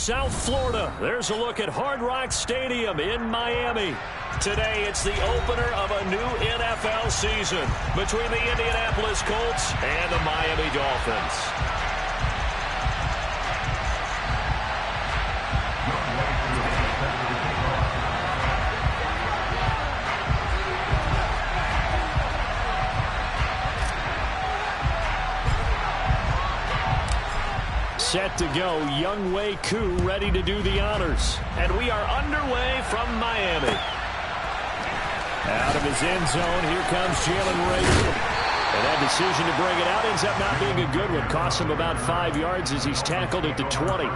South Florida. There's a look at Hard Rock Stadium in Miami. Today, it's the opener of a new NFL season between the Indianapolis Colts and the Miami Dolphins. Set to go, Younghoe Koo ready to do the honors. And we are underway from Miami. Out of his end zone, here comes Jalen Reagor. And that decision to bring it out ends up not being a good one. Costs him about 5 yards as he's tackled at the 20.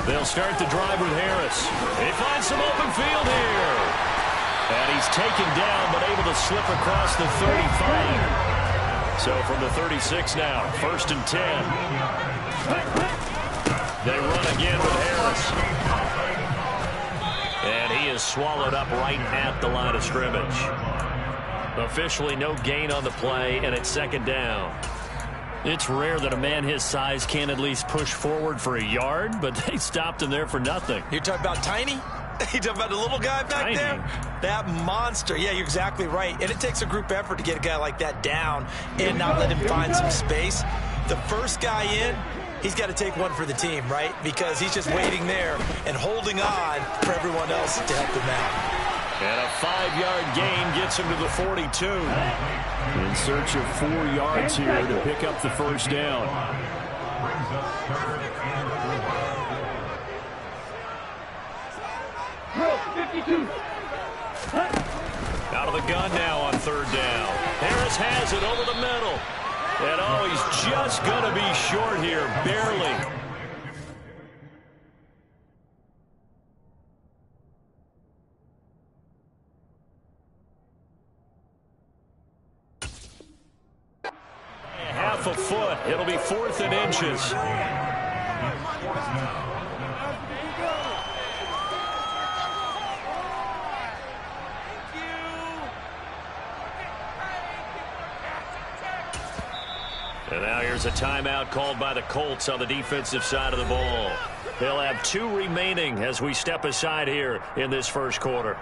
They'll start the drive with Harris. He finds some open field here. And he's taken down, but able to slip across the 35. So from the 36 now, 1st and 10. They run again with Harris. And he is swallowed up right at the line of scrimmage. Officially no gain on the play, and it's 2nd down. It's rare that a man his size can't at least push forward for a yard, but they stopped him there for nothing. You're talking about Tiny? You're talking about the little guy back there? That monster. Yeah, you're exactly right. And it takes a group effort to get a guy like that down and not let him find some space. The first guy in, he's got to take one for the team, right? Because he's just waiting there and holding on for everyone else to help him out. And a 5-yard gain gets him to the 42. In search of 4 yards here to pick up the 1st down. Out of the gun now on 3rd down. Harris has it over the middle. And oh, he's just going to be short here, barely. Half a foot. It'll be 4th and inches. And now here's a timeout called by the Colts on the defensive side of the ball. They'll have 2 remaining as we step aside here in this 1st quarter.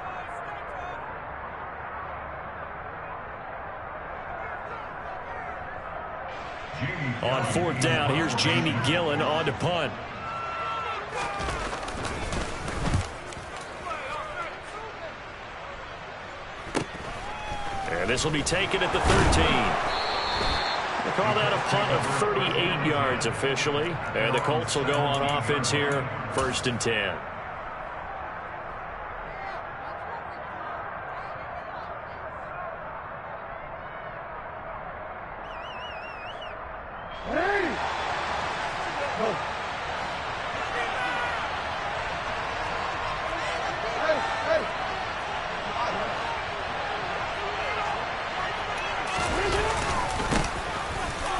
On 4th down, here's Jamie Gillen on to punt. And this will be taken at the 13. They call that a punt of 38 yards officially. And the Colts will go on offense here, 1st and 10.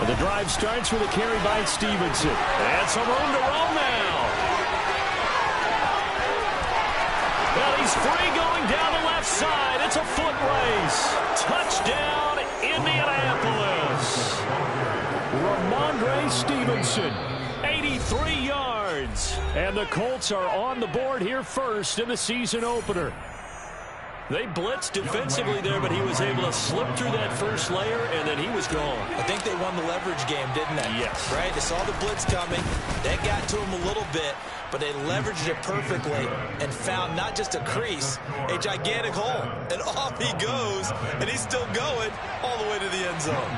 The drive starts with a carry by Stevenson. And some room to roam now. Well, he's free going down the left side. It's a foot race. Touchdown, Indianapolis. Ramondre Stevenson, 83 yards. And the Colts are on the board here first in the season opener. They blitzed defensively there, but he was able to slip through that first layer, and then he was gone. I think they won the leverage game, didn't they? Yes. Right? They saw the blitz coming. That got to him a little bit, but they leveraged it perfectly and found not just a crease, a gigantic hole. And off he goes, and he's still going all the way to the end zone.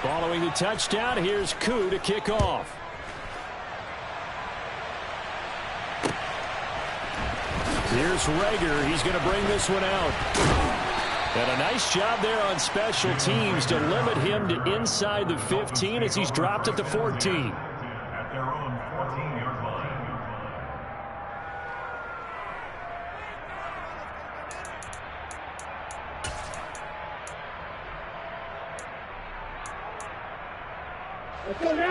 Following the touchdown, here's Koo to kick off. Here's Reagor. He's going to bring this one out. And a nice job there on special teams to limit him to inside the 15 as he's dropped at the 14. At their own 14-yard line.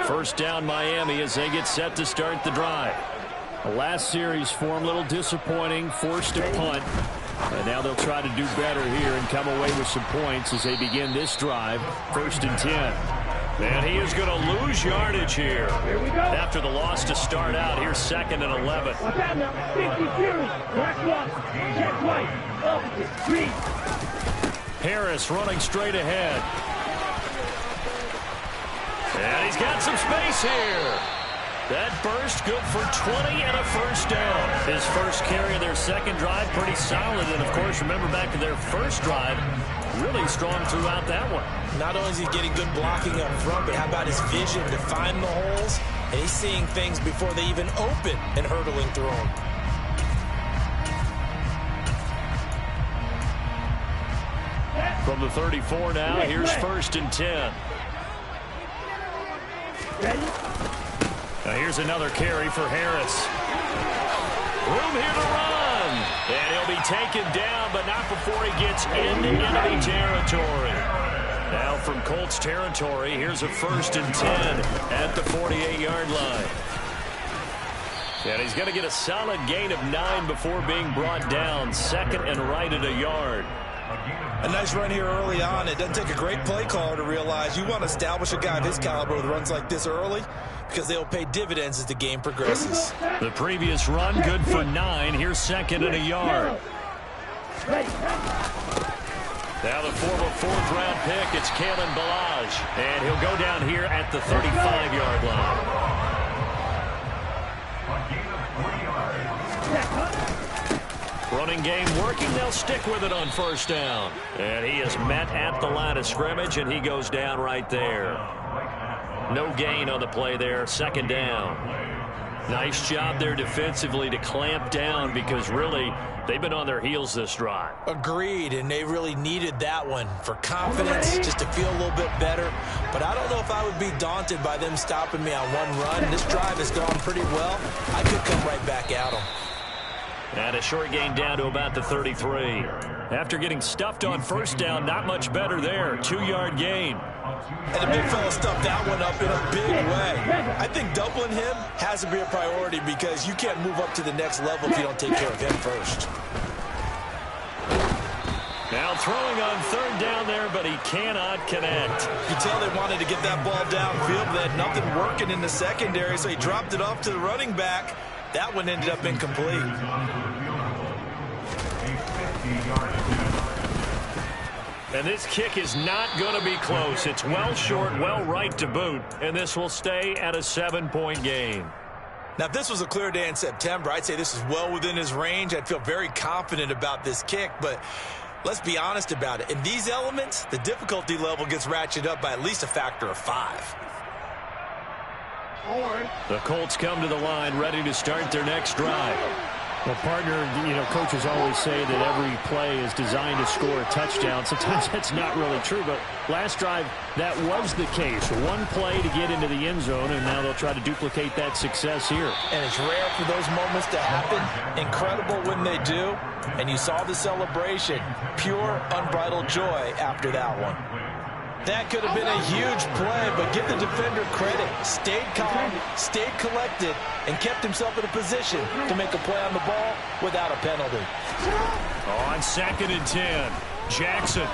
First down Miami as they get set to start the drive. The last series for them, a little disappointing, forced to punt. And now they'll try to do better here and come away with some points as they begin this drive. 1st and 10. And he is going to lose yardage here. After the loss to start out, here's 2nd and 11. Harris running straight ahead. And he's got some space here. That burst good for 20 and a first down. His first carry of their second drive, pretty solid. And, of course, remember back to their first drive, really strong throughout that one. Not only is he getting good blocking up front, but how about his vision to find the holes? And he's seeing things before they even open and hurdling through them. From the 34 now, here's 1st and 10. Now here's another carry for Harris. Room here to run. And he'll be taken down, but not before he gets into enemy territory. Now from Colts territory, here's a 1st and 10 at the 48-yard line. And he's going to get a solid gain of 9 before being brought down. 2nd and right at a yard. A nice run here early on. It doesn't take a great play caller to realize you want to establish a guy of his caliber with runs like this early because they'll pay dividends as the game progresses. The previous run good for 9. Here's 2nd and a yard. Now the former 4th-round pick, it's Kalen Ballage. And he'll go down here at the 35-yard line. Running game working. They'll stick with it on 1st down. And he is met at the line of scrimmage, and he goes down right there. No gain on the play there. 2nd down. Nice job there defensively to clamp down because really they've been on their heels this drive. Agreed, and they really needed that one for confidence, just to feel a little bit better. But I don't know if I would be daunted by them stopping me on one run. This drive has gone pretty well. I could come right back at them. And a short gain down to about the 33. After getting stuffed on 1st down, not much better there. 2-yard gain. And the big fella stuffed that one up in a big way. I think doubling him has to be a priority because you can't move up to the next level if you don't take care of him first. Now throwing on 3rd down there, but he cannot connect. You can tell they wanted to get that ball downfield, but they had nothing working in the secondary, so he dropped it off to the running back. That one ended up incomplete. And this kick is not going to be close. It's well short, well right to boot, and this will stay at a 7-point game. Now, if this was a clear day in September, I'd say this is well within his range. I'd feel very confident about this kick, but let's be honest about it. In these elements, the difficulty level gets ratcheted up by at least a factor of 5. The Colts come to the line ready to start their next drive. Well, partner, coaches always say that every play is designed to score a touchdown. Sometimes that's not really true, but last drive, that was the case. One play to get into the end zone, and now they'll try to duplicate that success here. And it's rare for those moments to happen. Incredible when they do. And you saw the celebration. Pure, unbridled joy after that one. That could have been a huge play, but give the defender credit. Stayed calm, stayed collected, and kept himself in a position to make a play on the ball without a penalty. On 2nd and 10, Jackson.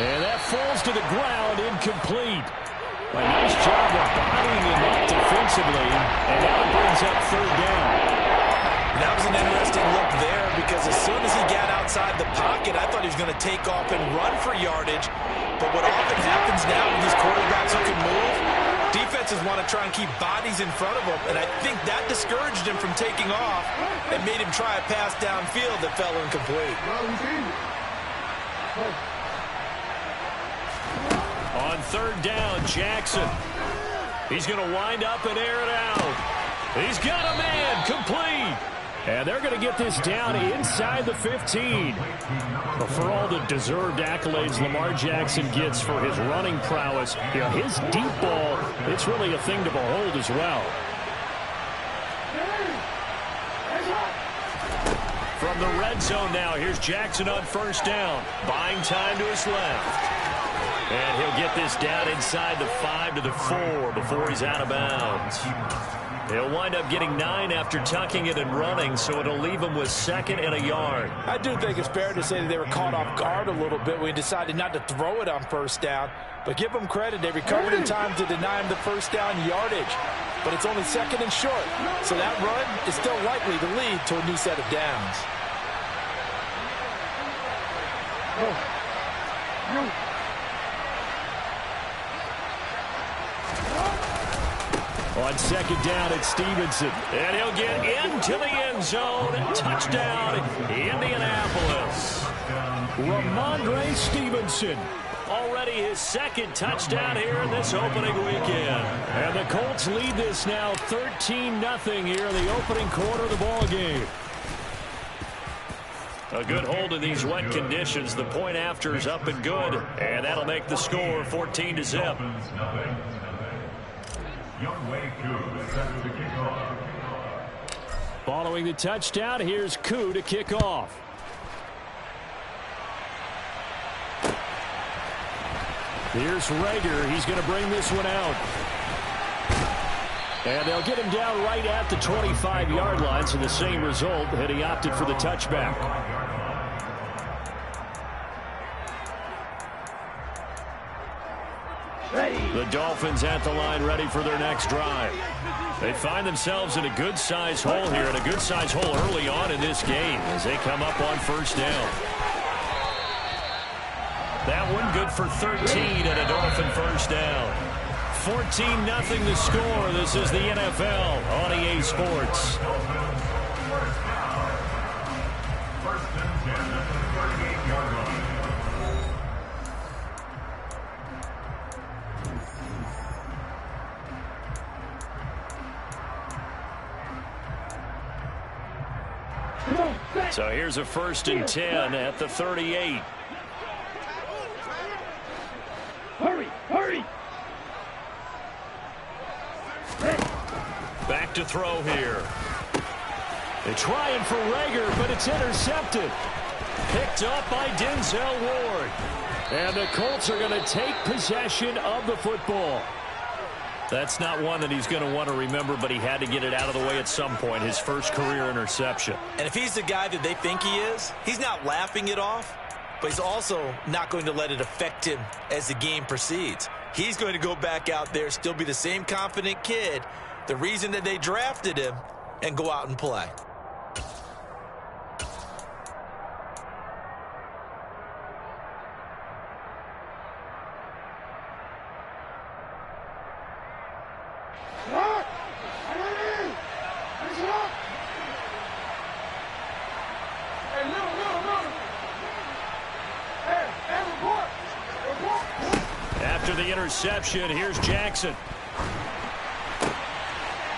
And that falls to the ground, incomplete. A nice job of bodying him up defensively, and now it brings up 3rd down. That was an interesting look there because as soon as he got outside the pocket, I thought he was going to take off and run for yardage. But what often happens now with these quarterbacks who can move, defenses want to try and keep bodies in front of them. And I think that discouraged him from taking off and made him try a pass downfield that fell incomplete. On 3rd down, Jackson. He's going to wind up and air it out. He's got a man, complete. And they're going to get this down inside the 15. But for all the deserved accolades Lamar Jackson gets for his running prowess, his deep ball, it's really a thing to behold as well. From the red zone now, here's Jackson on 1st down. Buying time to his left. And he'll get this down inside the 5 to the 4 before he's out of bounds. He'll wind up getting 9 after tucking it and running, so it'll leave him with 2nd and a yard. I do think it's fair to say that they were caught off guard a little bit when he decided not to throw it on first down. But give them credit. They recovered in time to deny him the first down yardage. But it's only 2nd and short. So that run is still likely to lead to a new set of downs. On 2nd down, it's Stevenson. And he'll get into the end zone. Touchdown, Indianapolis. Ramondre Stevenson. Already his 2nd touchdown here in this opening weekend. And the Colts lead this now 13-0 here in the opening quarter of the ball game. A good hold in these wet conditions. The point after is up and good. And that'll make the score 14-0. Following the touchdown, here's Koo to kick off. Here's Rager. He's going to bring this one out. And they'll get him down right at the 25-yard line, so the same result had he opted for the touchback. The Dolphins at the line ready for their next drive. They find themselves in a good-sized hole here, and a good-sized hole early on in this game as they come up on first down. That one good for 13 and a Dolphin first down. 14-0 the score. This is the NFL on EA Sports. So here's a 1st and 10 at the 38. Hurry! Back to throw here. They're trying for Rager, but it's intercepted. Picked up by Denzel Ward. And the Colts are going to take possession of the football. That's not one that he's going to want to remember, but he had to get it out of the way at some point, his first career interception. And if he's the guy that they think he is, he's not laughing it off, but he's also not going to let it affect him as the game proceeds. He's going to go back out there, still be the same confident kid, the reason that they drafted him, and go out and play. After the interception, here's Jackson.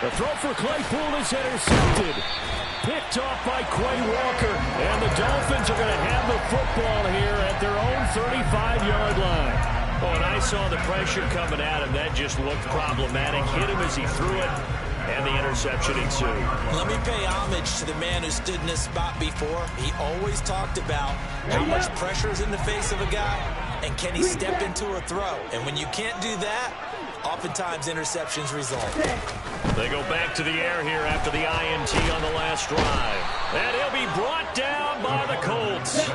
The throw for Claypool is intercepted. Picked off by Quay Walker. And the Dolphins are going to have the football here at their own 35-yard line. Oh, and I saw the pressure coming at him. That just looked problematic. Hit him as he threw it, and the interception ensued. Let me pay homage to the man who stood in this spot before. He always talked about how much pressure is in the face of a guy, and can he step into a throw? And when you can't do that, oftentimes interceptions result. They go back to the air here after the INT on the last drive. And he'll be brought down by the Colts.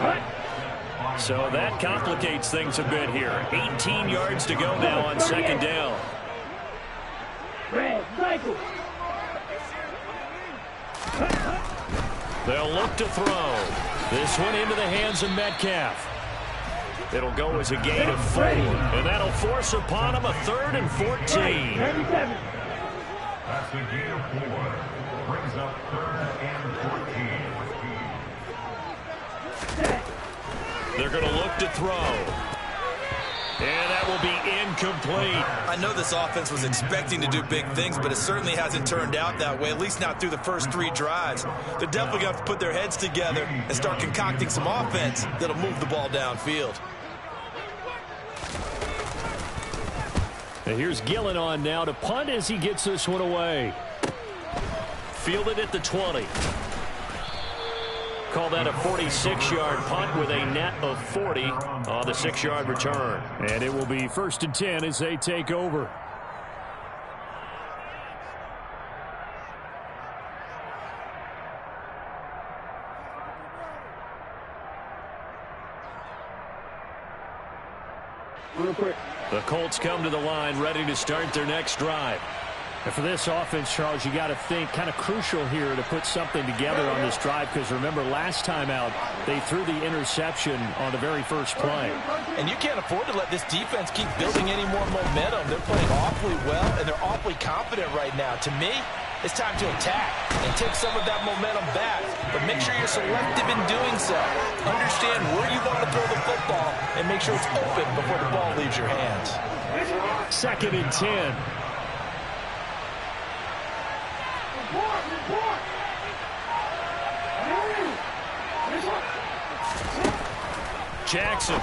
So that complicates things a bit here. 18 yards to go now on 2nd down. They'll look to throw. This one into the hands of Metcalf. It'll go as a gain of 4. And that'll force upon him a 3rd and 14. That's a gain of 4. Brings up 3rd and 14. They're going to look to throw. And that will be incomplete. I know this offense was expecting to do big things, but it certainly hasn't turned out that way, at least not through the first 3 drives. They're definitely going to have to put their heads together and start concocting some offense that'll move the ball downfield. And here's Gillen on now to punt as he gets this one away. Fielded at the 20. Call that a 46-yard punt with a net of 40 on the 6-yard return. And it will be 1st and 10 as they take over. The Colts come to the line ready to start their next drive. And for this offense, Charles, you got to think kind of crucial here to put something together on this drive, because remember last time out they threw the interception on the very first play. And you can't afford to let this defense keep building any more momentum. They're playing awfully well, and they're awfully confident right now. To me, it's time to attack and take some of that momentum back. But make sure you're selective in doing so. Understand where you want to throw the football and make sure it's open before the ball leaves your hands. 2nd and 10. Jackson.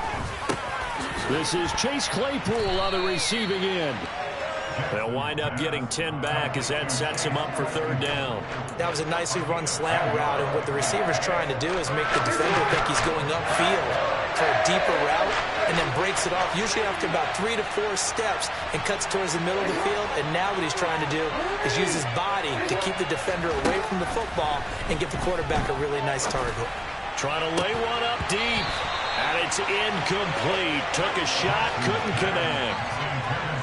This is Chase Claypool on the receiving end. They'll wind up getting 10 back as that sets him up for 3rd down. That was a nicely run slant route, and what the receiver's trying to do is make the defender think he's going upfield for a deeper route, and then breaks it off, usually after about 3 to 4 steps, and cuts towards the middle of the field. And now what he's trying to do is use his body to keep the defender away from the football and give the quarterback a really nice target. Trying to lay one up deep, and it's incomplete. Took a shot, couldn't connect.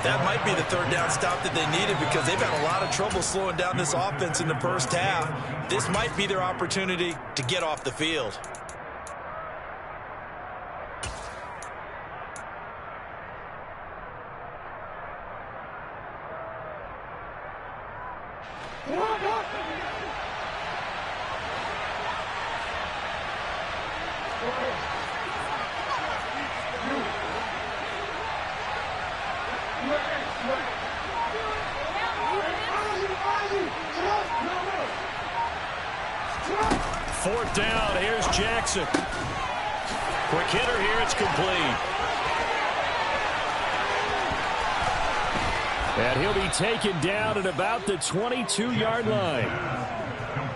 That might be the 3rd down stop that they needed, because they've had a lot of trouble slowing down this offense in the first half. This might be their opportunity to get off the field. Fourth down, here's Jackson. Quick hitter here, it's complete. And he'll be taken down at about the 22-yard line.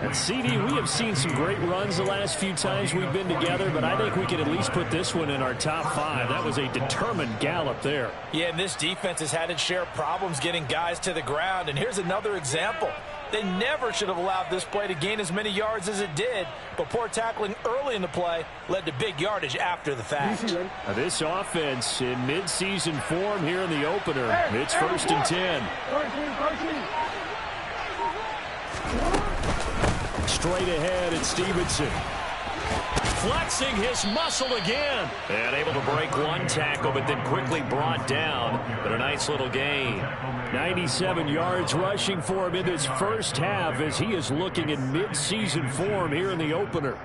And CD, we have seen some great runs the last few times we've been together, but I think we can at least put this one in our top 5. That was a determined gallop there. Yeah, and this defense has had its share of problems getting guys to the ground. And here's another example. They never should have allowed this play to gain as many yards as it did, but poor tackling early in the play led to big yardage after the fact. Now this offense in midseason form here in the opener. It's 1st and 10. Straight ahead, it's Stevenson. Flexing his muscle again. And able to break one tackle, but then quickly brought down. But a nice little gain. 97 yards rushing for him in this first half as he is looking in mid-season form here in the opener.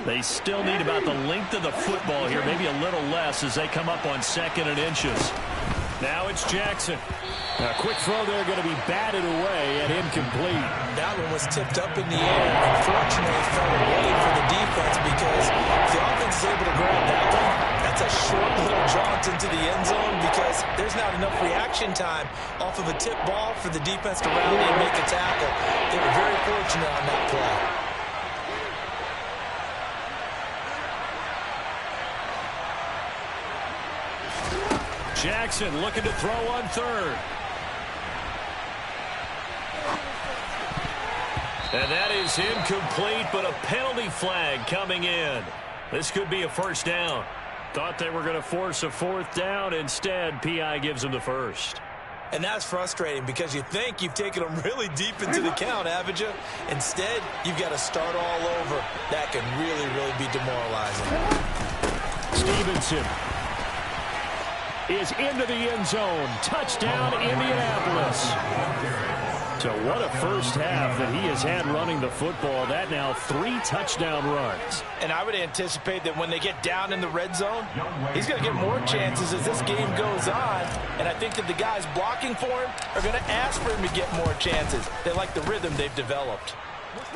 They still need about the length of the football here, maybe a little less as they come up on 2nd and inches. Now it's Jackson. A quick throw there going to be batted away and incomplete. That one was tipped up in the air. Unfortunately, fell away for the defense, because if the offense is able to grab that one, that's a short little jaunt into the end zone, because there's not enough reaction time off of a tip ball for the defense to rally and make a tackle. They were very fortunate on that play. Jackson looking to throw on 3rd. And that is incomplete, but a penalty flag coming in. This could be a 1st down. Thought they were going to force a 4th down. Instead, PI gives them the 1st. And that's frustrating, because you think you've taken them really deep into the count, haven't you? Instead, you've got to start all over. That can really, really be demoralizing. Stevenson is into the end zone. Touchdown, Indianapolis. So what a first half that he has had running the football. That now 3 touchdown runs. And I would anticipate that when they get down in the red zone, he's going to get more chances as this game goes on. And I think that the guys blocking for him are going to ask for him to get more chances. They like the rhythm they've developed.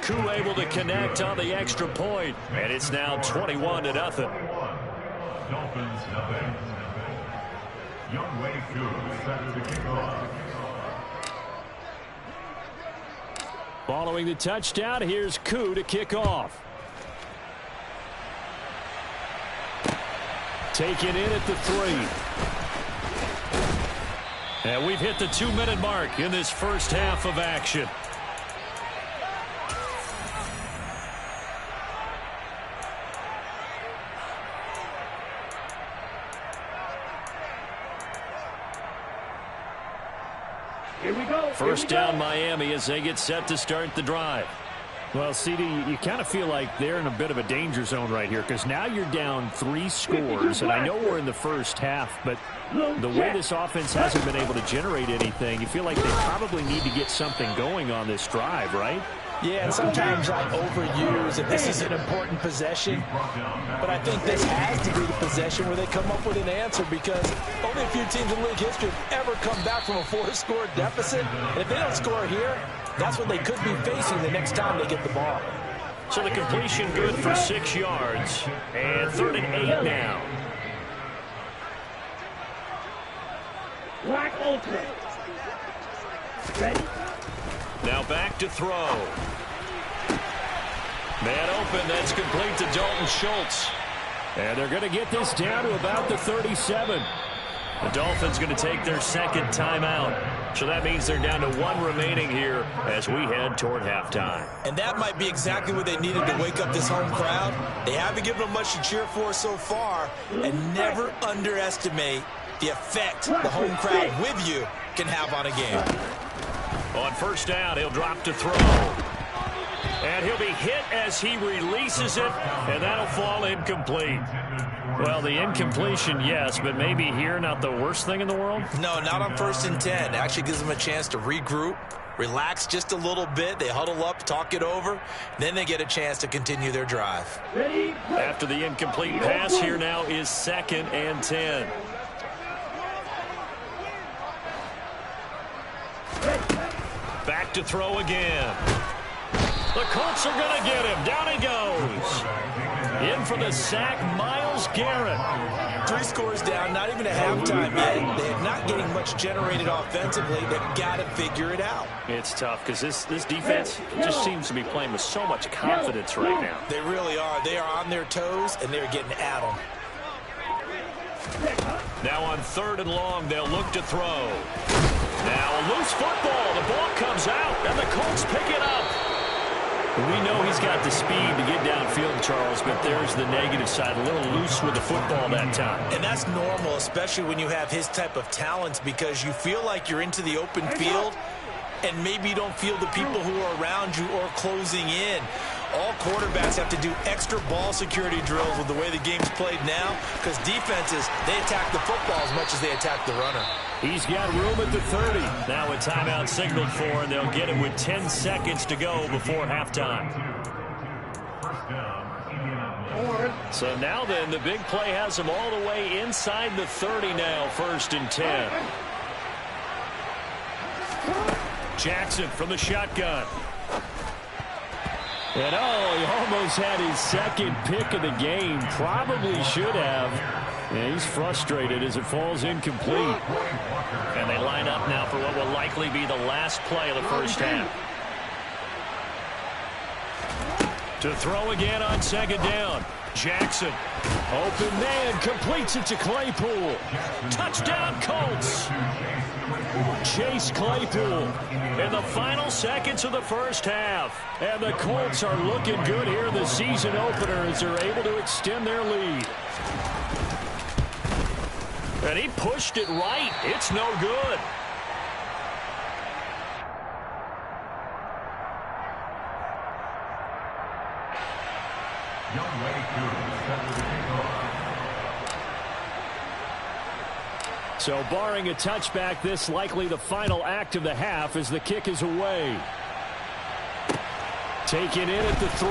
Koo able to connect on the extra point. And it's now 21-0. Dolphins nothing. Younghoe Koo set to kick off. Following the touchdown, here's Koo to kick off. Taken in at the 3. And we've hit the 2-minute mark in this first half of action. First down Miami as they get set to start the drive. Well, CD, you kind of feel like they're in a bit of a danger zone right here because now you're down 3 scores, and I know we're in the first half, but the way this offense hasn't been able to generate anything, you feel like they probably need to get something going on this drive, right? Yeah, and sometimes I overuse if this is an important possession, but I think this has to be the possession where they come up with an answer because only a few teams in league history have ever come back from a 4-score deficit, and if they don't score here, that's what they could be facing the next time they get the ball. So the completion good for 6 yards, and 3rd and 8 now. Black ultimate. Ready? Now back to throw. Man open, that's complete to Dalton Schultz. And they're going to get this down to about the 37. The Dolphins going to take their second timeout. So that means they're down to 1 remaining here as we head toward halftime. And that might be exactly what they needed to wake up this home crowd. They haven't given them much to cheer for so far, and never underestimate the effect the home crowd with you can have on a game. On first down, he'll drop to throw. And he'll be hit as he releases it, and that'll fall incomplete. Well, the incompletion, yes, but maybe here not the worst thing in the world? No, not on 1st and 10. It actually gives them a chance to regroup, relax just a little bit. They huddle up, talk it over. Then they get a chance to continue their drive. After the incomplete pass, here now is 2nd and 10. Back to throw again. The Colts are going to get him. Down he goes. In for the sack, Myles Garrett. 3 scores down, not even a halftime yet. They're not getting much generated offensively. They've got to figure it out. It's tough because this defense just seems to be playing with so much confidence right now. They really are. They are on their toes, and they're getting at them. Now on 3rd and long, they'll look to throw. Now a loose football. The ball comes out, and the Colts pick it up. We know he's got the speed to get downfield, Charles, but there's the negative side. A little loose with the football that time. And that's normal, especially when you have his type of talents, because you feel like you're into the open field, and maybe you don't feel the people who are around you or closing in. All quarterbacks have to do extra ball security drills with the way the game's played now, because defenses, they attack the football as much as they attack the runner. He's got room at the 30. Now a timeout signaled for, and they'll get it with 10 seconds to go before halftime. So now then, the big play has them all the way inside the 30 now, 1st and 10. Jackson from the shotgun. And he almost had his 2nd pick of the game. Probably should have. And he's frustrated as it falls incomplete. And they line up now for what will likely be the last play of the first half. To throw again on 2nd down. Jackson. Open man. Completes it to Claypool. Touchdown Colts. Chase Claypool in the final seconds of the first half. And the Colts are looking good here in the season opener as they're able to extend their lead. And he pushed it right. It's no good. So barring a touchback, this likely the final act of the half as the kick is away. Taken in at the 3.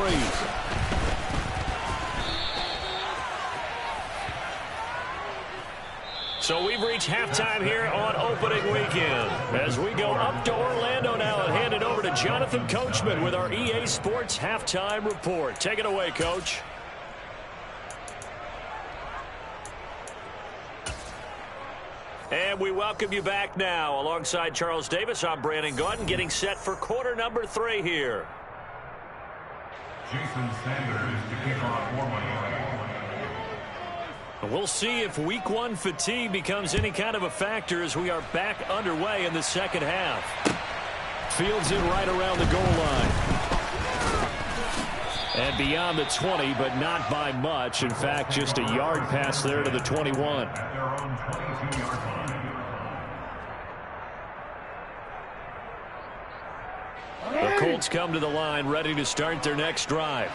So we've reached halftime here on opening weekend. As we go up to Orlando now and hand it over to Jonathan Coachman with our EA Sports Halftime Report. Take it away, Coach. And we welcome you back now. Alongside Charles Davis, I'm Brandon Gaudin, getting set for quarter number 3 here. Jason Sanders to kick off for Miami. We'll see if week 1 fatigue becomes any kind of a factor as we are back underway in the second half. Fields it right around the goal line. And beyond the 20, but not by much. In fact, just a yard pass there to the 21. At their own 22-yard line. The Colts come to the line ready to start their next drive.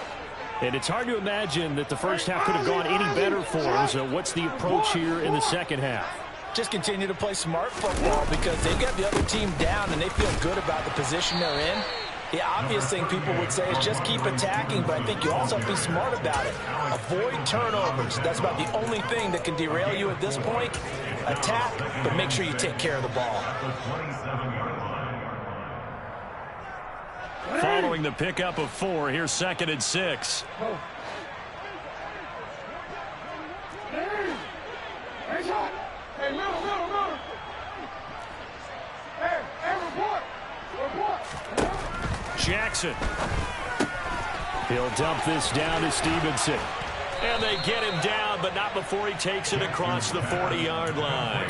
And it's hard to imagine that the first half could have gone any better for them. So what's the approach here in the second half? Just continue to play smart football because they've got the other team down and they feel good about the position they're in. The obvious thing people would say is just keep attacking, but I think you also have to be smart about it. Avoid turnovers. That's about the only thing that can derail you at this point. Attack, but make sure you take care of the ball. Following the pickup of 4, here's 2nd and 6. Jackson. He'll dump this down to Stevenson. And they get him down, but not before he takes it across the 40-yard line.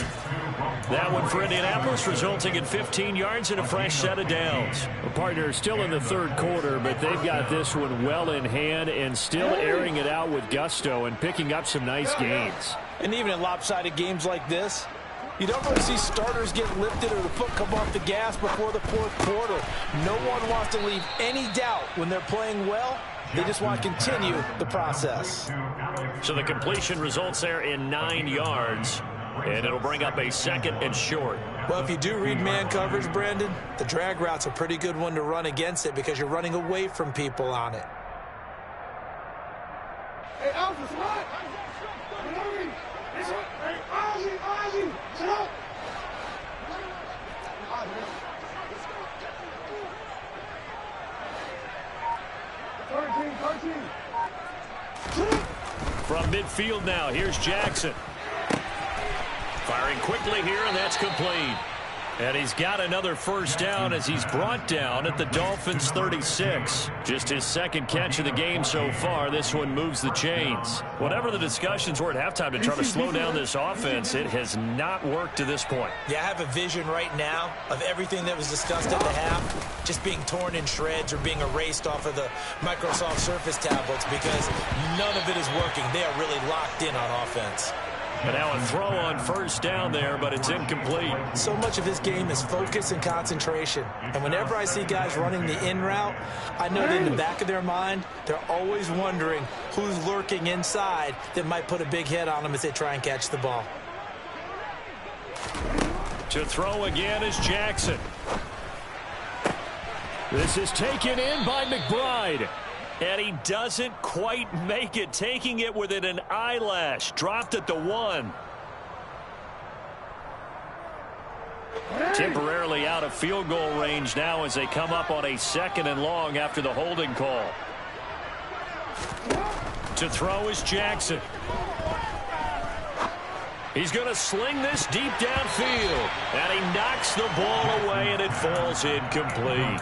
That one for Indianapolis, resulting in 15 yards and a fresh set of downs. The partner is still in the third quarter, but they've got this one well in hand and still airing it out with gusto and picking up some nice gains. And even in lopsided games like this, you don't really see starters get lifted or the foot come off the gas before the fourth quarter. No one wants to leave any doubt when they're playing well. They just want to continue the process. So the completion results there in 9 yards, and it'll bring up a 2nd and short. Well, if you do read man coverage, Brandon, the drag route's a pretty good one to run against it because you're running away from people on it. Hey, Alpha, what? Hey, Ozzy, shut up. 13. From midfield now, here's Jackson. Firing quickly here, and that's complete. And he's got another first down as he's brought down at the Dolphins' 36. Just his 2nd catch of the game so far. This one moves the chains. Whatever the discussions were at halftime to try to slow down this offense, it has not worked to this point. Yeah, I have a vision right now of everything that was discussed at the half just being torn in shreds or being erased off of the Microsoft Surface tablets because none of it is working. They are really locked in on offense. And now a throw on first down there, but it's incomplete. So much of this game is focus and concentration. And whenever I see guys running the in route, I know that in the back of their mind, they're always wondering who's lurking inside that might put a big hit on them as they try and catch the ball. To throw again is Jackson. This is taken in by McBride. And he doesn't quite make it, taking it within an eyelash. Dropped at the 1. Temporarily out of field goal range now as they come up on a 2nd and long after the holding call. To throw is Jackson. He's going to sling this deep downfield. And he knocks the ball away, and it falls incomplete.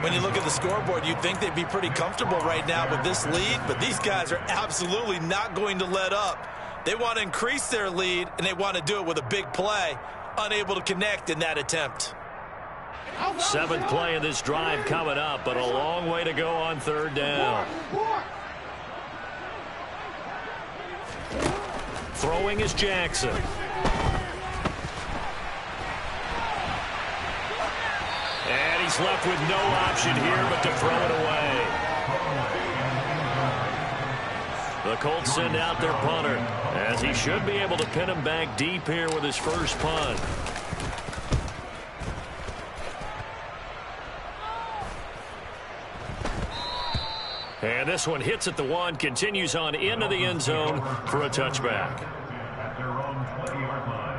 When you look at the scoreboard, you'd think they'd be pretty comfortable right now with this lead, but these guys are absolutely not going to let up. They want to increase their lead, and they want to do it with a big play, unable to connect in that attempt. 7th play of this drive coming up, but a long way to go on 3rd down. Throwing is Jackson. And he's left with no option here but to throw it away. The Colts send out their punter, as he should be able to pin him back deep here with his first punt. And this one hits at the 1, continues on into the end zone for a touchback. At their own 20-yard line.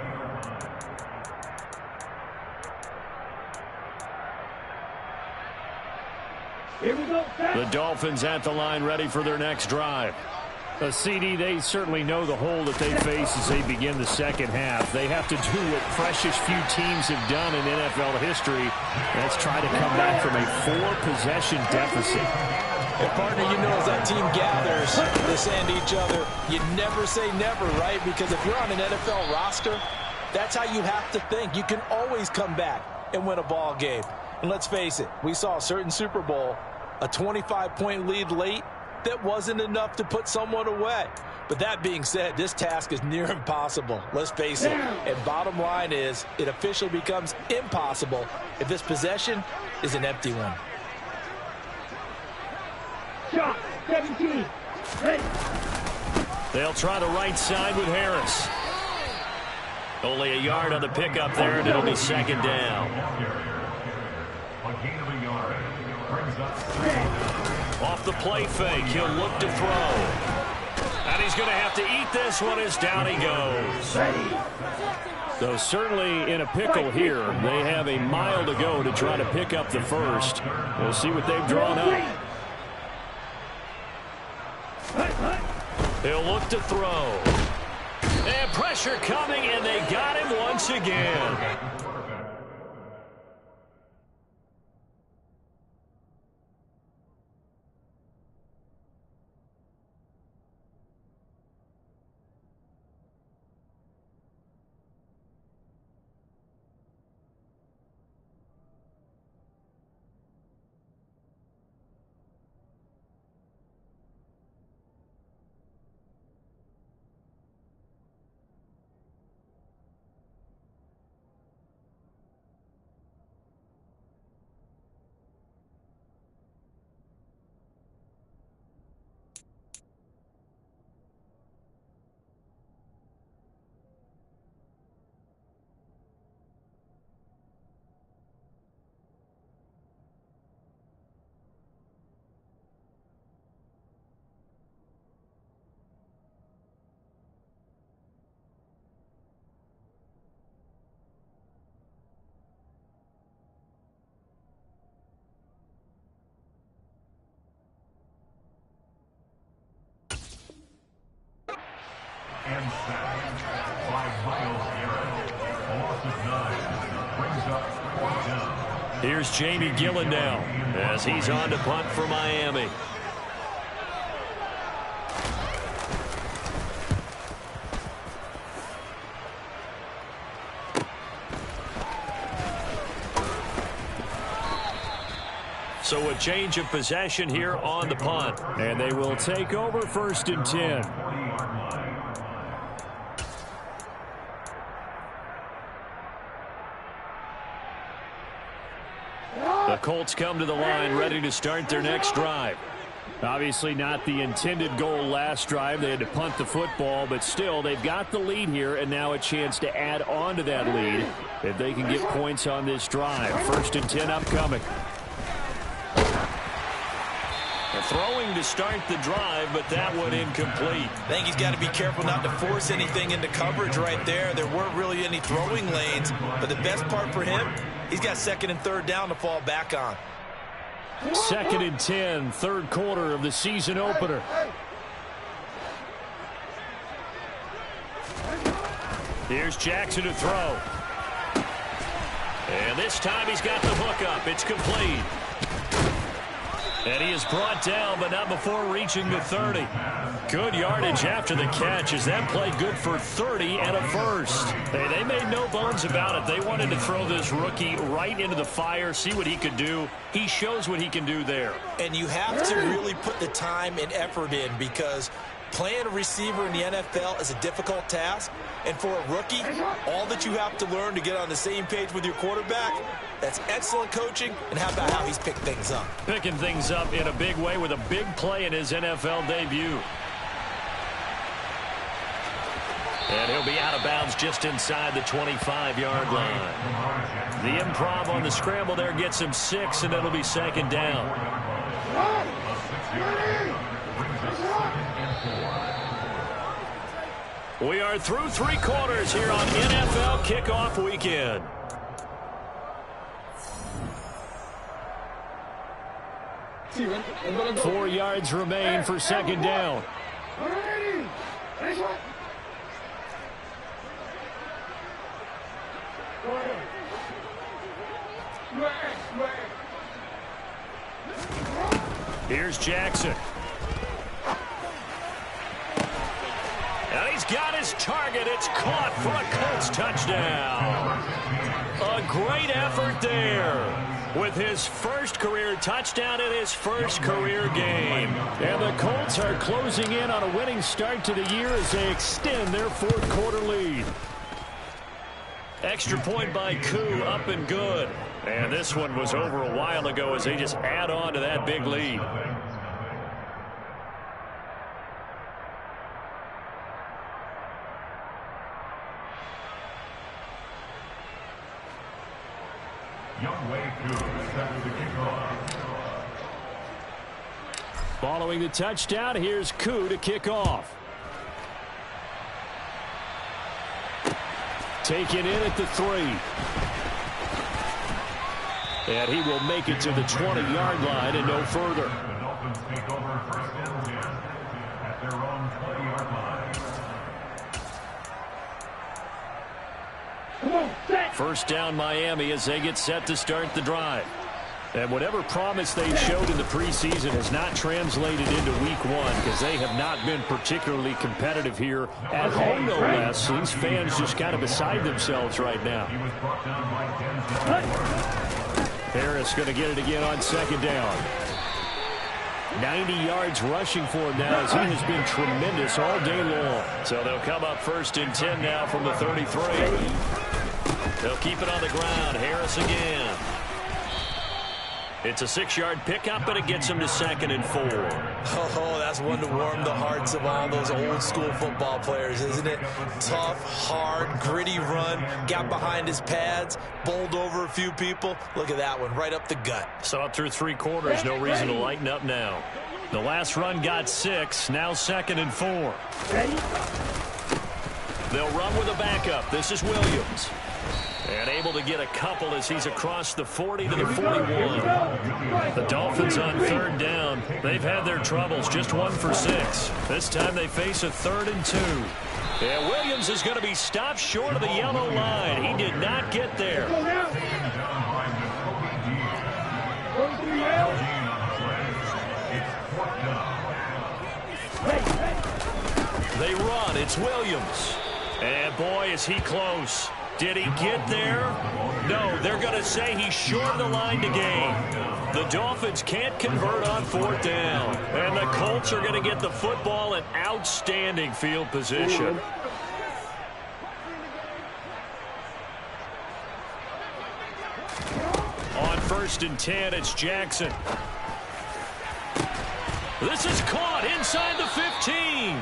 Here we go. The Dolphins at the line ready for their next drive. CD, they certainly know the hole that they face as they begin the second half. They have to do what precious few teams have done in NFL history. That's try to come back from a 4-possession deficit. And partner, you know, as that team gathers, they're saying to each other, you never say never, right? Because if you're on an NFL roster, that's how you have to think. You can always come back and win a ball game. And let's face it, we saw a certain Super Bowl, a 25-point lead late, that wasn't enough to put someone away. But that being said, this task is near impossible. Let's face it. And bottom line is, it officially becomes impossible if this possession is an empty one. Shot, 17. Ready. They'll try the right side with Harris. Only a yard on the pickup there, and it'll be second down. A gain of a yard. Brings up Off the play fake, he'll look to throw. And he's going to have to eat this one as down he goes. So certainly in a pickle here. They have a mile to go to try to pick up the first. We'll see what they've drawn up. He'll look to throw. And pressure coming, and they got him once again. and sacked by Myles Garrett. A loss of 9. Brings up 4th down. Here's Jamie Gillen now as he's on to punt for Miami. So a change of possession here on the punt. And they will take over 1st and 10. The Colts come to the line ready to start their next drive. Obviously not the intended goal last drive. They had to punt the football, but still they've got the lead here and now a chance to add on to that lead if they can get points on this drive. 1st and 10 upcoming. Throwing to start the drive, but that one incomplete. I think he's got to be careful not to force anything into coverage right there. There weren't really any throwing lanes, but the best part for him, he's got 2nd and 3rd down to fall back on. 2nd and 10, 3rd quarter of the season opener. Here's Jackson to throw. And this time he's got the hook up. It's complete. And he is brought down, but not before reaching the 30. Good yardage after the catch as that play good for 30 and a first. Hey, they made no bones about it. They wanted to throw this rookie right into the fire, see what he could do. He shows what he can do there. And you have to really put the time and effort in because playing a receiver in the NFL is a difficult task. And for a rookie, all that you have to learn to get on the same page with your quarterback, that's excellent coaching. And how about how he's picked things up? Picking things up in a big way with a big play in his NFL debut. And he'll be out of bounds just inside the 25-yard line. The improv on the scramble there gets him 6, and it'll be 2nd down. We are through 3 quarters here on NFL Kickoff Weekend. Four yards remain for 2nd down. Here's Jackson. And he's got his target. It's caught for a Colts touchdown. A great effort there with his first career touchdown in his first career game. And the Colts are closing in on a winning start to the year as they extend their fourth quarter lead. Extra point by Koo, up and good. And this one was over a while ago as they just add on to that big lead. Youngway Koo set to kick off. Following the touchdown, here's Koo to kick off. Taken in at the 3. And he will make it to the 20-yard line and no further. The Dolphins take over first and 10 at their own 20-yard line. First down Miami as they get set to start the drive. And whatever promise they showed in the preseason has not translated into week 1 because they have not been particularly competitive here at home, no less. These fans just kind of beside themselves right now. He was brought down by Denzel. Harris going to get it again on second down. 90 yards rushing for him now as he has been tremendous all day long. So they'll come up first and 10 now from the 33. They'll keep it on the ground. Harris again. It's a 6-yard pickup, and it gets him to 2nd and 4. Oh, that's one to warm the hearts of all those old-school football players, isn't it? Tough, hard, gritty run, got behind his pads, bowled over a few people. Look at that one, right up the gut. So up through 3 quarters, no reason to lighten up now. The last run got 6, now 2nd and 4. They'll run with a backup. This is Williams. And able to get a couple as he's across the 40 to the 41. The Dolphins on 3rd down. They've had their troubles, just 1 for 6. This time they face a 3rd and 2. And Williams is going to be stopped short of the yellow line. He did not get there. They run. It's Williams. And boy, is he close. Did he get there? No, they're going to say he's short of the line to gain. The Dolphins can't convert on 4th down. And the Colts are going to get the football in outstanding field position. On 1st and 10, it's Jackson. This is caught inside the 15.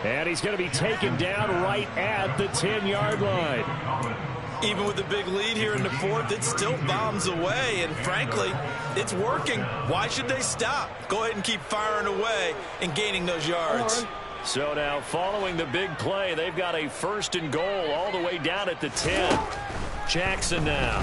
And he's going to be taken down right at the 10-yard line. Even with the big lead here in the 4th, it still bombs away. And frankly, it's working. Why should they stop? Go ahead and keep firing away and gaining those yards. So now following the big play, they've got a 1st and goal all the way down at the 10. Jackson now.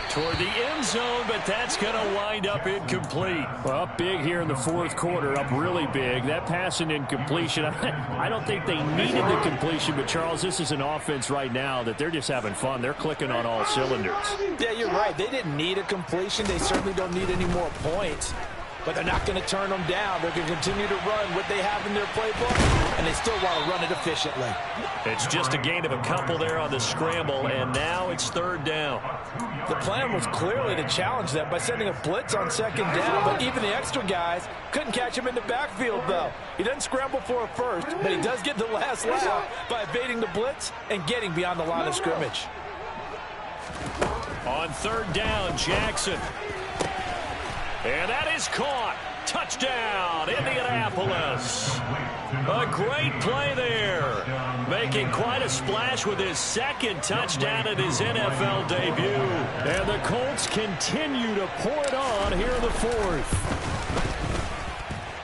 Toward the end zone, but that's going to wind up incomplete. Well, up big here in the 4th quarter, up really big. That pass and incompletion, I don't think they needed the completion, but Charles, this is an offense right now that they're just having fun. They're clicking on all cylinders. Yeah, you're right. They didn't need a completion. They certainly don't need any more points. But they're not going to turn them down. They're going to continue to run what they have in their playbook, and they still want to run it efficiently. It's just a gain of a couple there on the scramble, and now it's 3rd down. The plan was clearly to challenge them by sending a blitz on 2nd down, but even the extra guys couldn't catch him in the backfield, though. He doesn't scramble for a first, but he does get the last laugh by evading the blitz and getting beyond the line of scrimmage. On 3rd down, Jackson. And that is caught. Touchdown, Indianapolis. A great play there. Making quite a splash with his 2nd touchdown at his NFL debut. And the Colts continue to pour it on here in the 4th.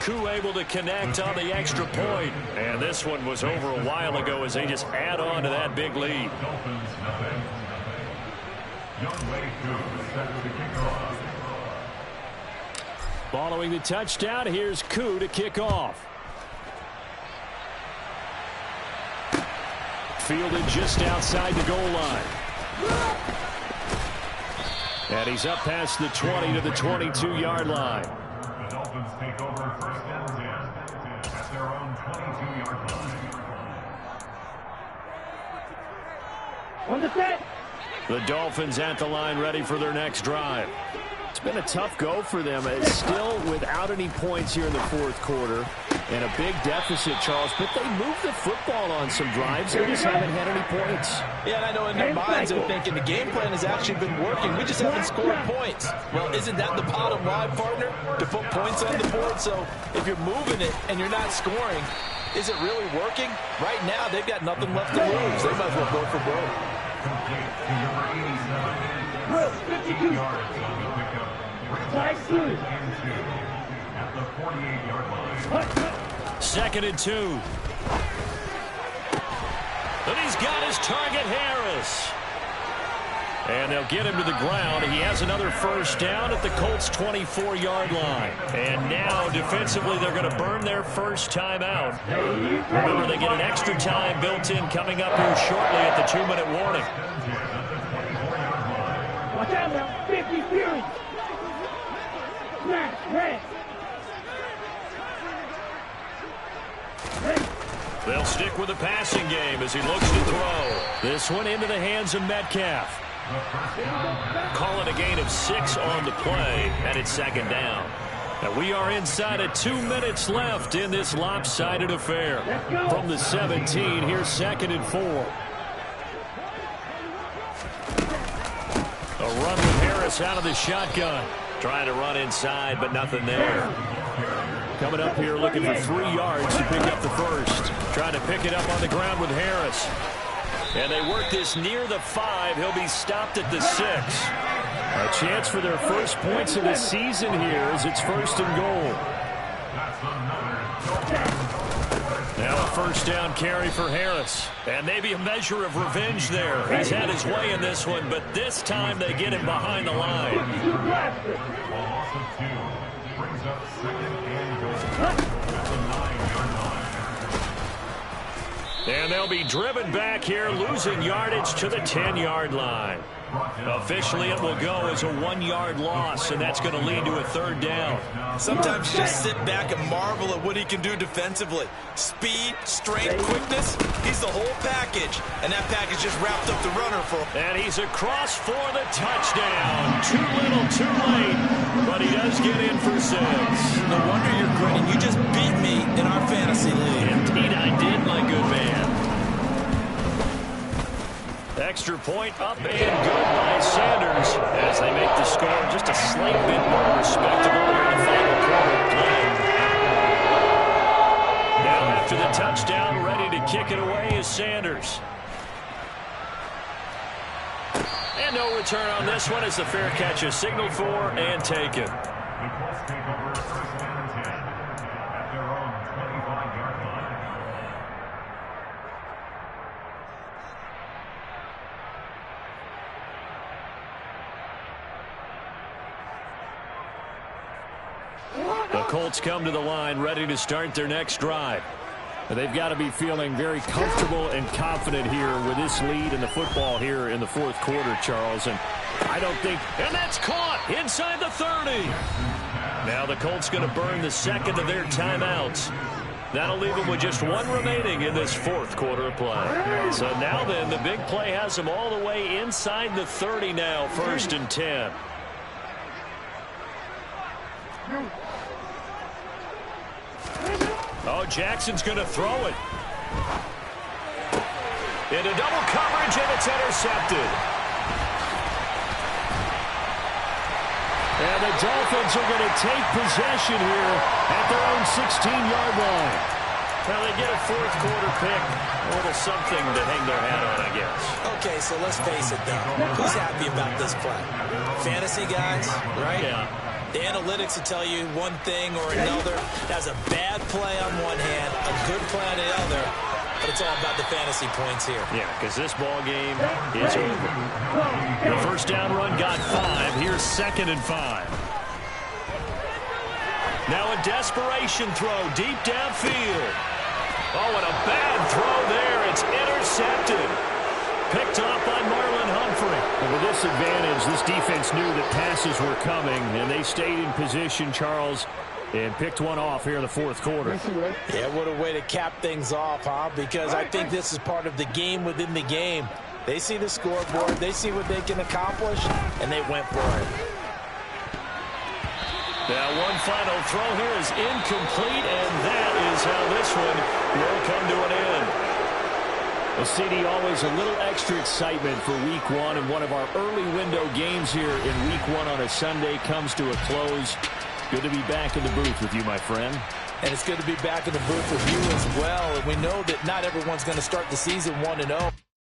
Koo able to connect on the extra point. And this one was over a while ago as they just add on to that big lead. Following the touchdown, here's Koo to kick off. Fielded just outside the goal line. And he's up past the 20 to the 22-yard line. The Dolphins take over 1st and 10 at their own 22-yard line. On the set. The Dolphins at the line, ready for their next drive. It's been a tough go for them. It's still without any points here in the fourth quarter. And a big deficit, Charles. But they moved the football on some drives. They just haven't had any points. Yeah, and I know in their minds they're thinking the game plan has actually been working. We just haven't scored points. Well, isn't that the bottom line, partner? To put points on the board. So if you're moving it and you're not scoring, is it really working? Right now, they've got nothing left to lose. They might as well go for broke. Complete to number 87. 8 yards on the pickup. Side two. At the 48-yard line. 2nd and 2. And he's got his target, Harris. And they'll get him to the ground. He has another first down at the Colts' 24-yard line. And now, defensively, they're going to burn their first time out. Remember, they get an extra time built in coming up here shortly at the 2-minute warning. Watch out now. 50 Fury. Smash. Red. They'll stick with the passing game as he looks to throw. This one into the hands of Metcalf. Call it a gain of 6 on the play, and it's 2nd down. And we are inside of 2 minutes left in this lopsided affair. From the 17, here's 2nd and 4. A run with Harris out of the shotgun. Trying to run inside, but nothing there. Coming up here looking for 3 yards to pick up the first. Trying to pick it up on the ground with Harris. And they work this near the 5. He'll be stopped at the 6. A chance for their first points of the season here as it's 1st and goal. Now a first down carry for Harris. And maybe a measure of revenge there. He's had his way in this one, but this time they get him behind the line. A loss of 2 brings up 2nd and goal at the 9-yard line. And they'll be driven back here, losing yardage to the 10-yard line. Officially, it will go as a 1-yard loss, and that's going to lead to a 3rd down. Sometimes you just sit back and marvel at what he can do defensively. Speed, strength, quickness, he's the whole package. And that package just wrapped up the runner for him. And he's across for the touchdown. Too little, too late, but he does get in for 6. No wonder you're grinning. You just beat me in our fantasy league. Indeed I did, my good man. Extra point up and good by Sanders as they make the score just a slight bit more respectable here in the final quarter of play. Now after the touchdown, ready to kick it away is Sanders. And no return on this one as the fair catch is signaled for and taken. The Colts take over 1st and 10 at their own 25-yard line. The Colts come to the line ready to start their next drive. They've got to be feeling very comfortable and confident here with this lead in the football here in the 4th quarter, Charles. And I don't think... And that's caught inside the 30. Now the Colts going to burn the 2nd of their timeouts. That'll leave them with just 1 remaining in this 4th quarter of play. So now then, the big play has them all the way inside the 30 now, 1st and 10. Oh, Jackson's going to throw it. Into double coverage, and it's intercepted. And the Dolphins are going to take possession here at their own 16-yard line. Well, they get a 4th quarter pick. A little something to hang their hat on, I guess. Okay, so let's face it, though. Who's happy about this play? Fantasy guys, right? Yeah. The analytics will tell you one thing or another. That's a bad play on one hand, a good play on the other, but it's all about the fantasy points here. Yeah, because this ball game is over. The first down run got 5. Here's 2nd and 5. Now a desperation throw deep downfield. Oh, and a bad throw there. It's intercepted. Picked off by Marlon Humphrey. And with this advantage, this defense knew that passes were coming, and they stayed in position, Charles, and picked one off here in the fourth quarter. Yeah, what a way to cap things off, huh? Because I think this is part of the game within the game. They see the scoreboard, they see what they can accomplish, and they went for it. Now one final throw here is incomplete, and that is how this one will come to an end. Well, CD, always a little extra excitement for Week 1, and one of our early window games here in Week 1 on a Sunday comes to a close. Good to be back in the booth with you, my friend. And it's good to be back in the booth with you as well. And we know that not everyone's going to start the season 1-0.